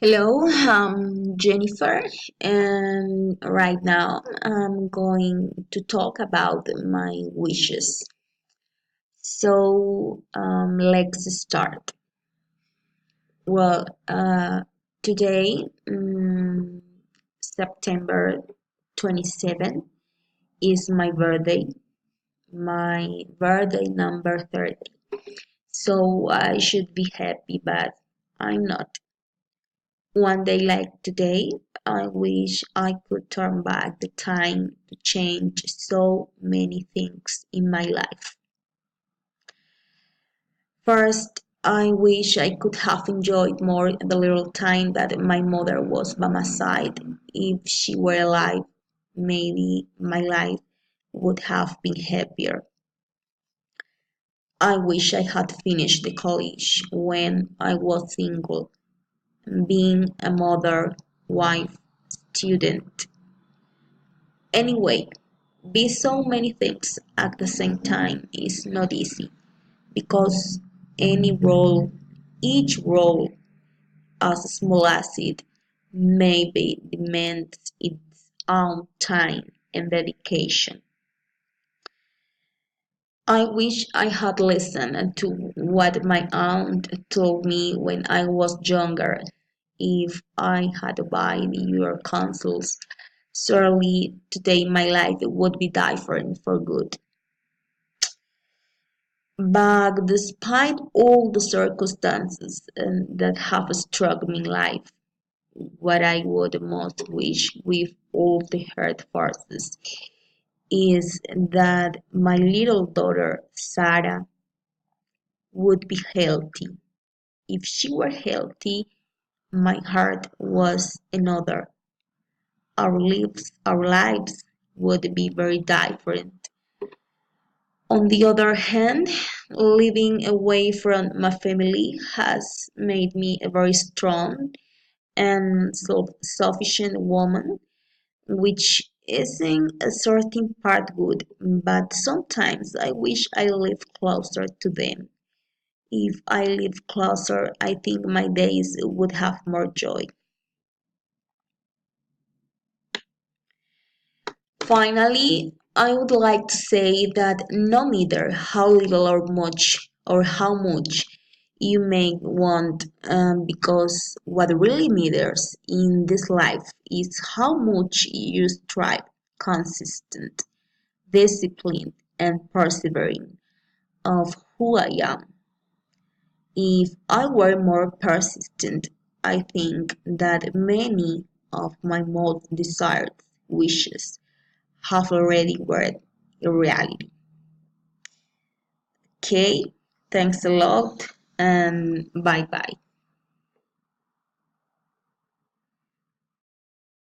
Hello, I'm Jennifer, and right now I'm going to talk about my wishes. Let's start. Well, today, September 27, is my birthday number 30. So I should be happy, but I'm not. One day like today, I wish I could turn back the time to change so many things in my life. First, I wish I could have enjoyed more the little time that my mother was by my side. If she were alive, maybe my life would have been happier. I wish I had finished the college when I was single, being a mother, wife, student. Anyway, be so many things at the same time is not easy because each role, as small as it may be, demands its own time and dedication. I wish I had listened to what my aunt told me when I was younger. If I had obeyed your counsels, surely today my life would be different for good. But despite all the circumstances that have struck me in life, what I would most wish with all the heart forces is that my little daughter Sarah would be healthy. If she were healthy, my heart was another. Our lives would be very different. On the other hand, living away from my family has made me a very strong and self-sufficient woman, which is in a certain part good, but sometimes I wish I lived closer to them. If I lived closer, I think my days would have more joy. Finally, I would like to say that no matter how little or how much you may want, because what really matters in this life is how much you strive, consistent, disciplined, and persevering of who I am. If I were more persistent, I think that many of my most desired wishes have already were a reality. Okay, thanks a lot and bye bye.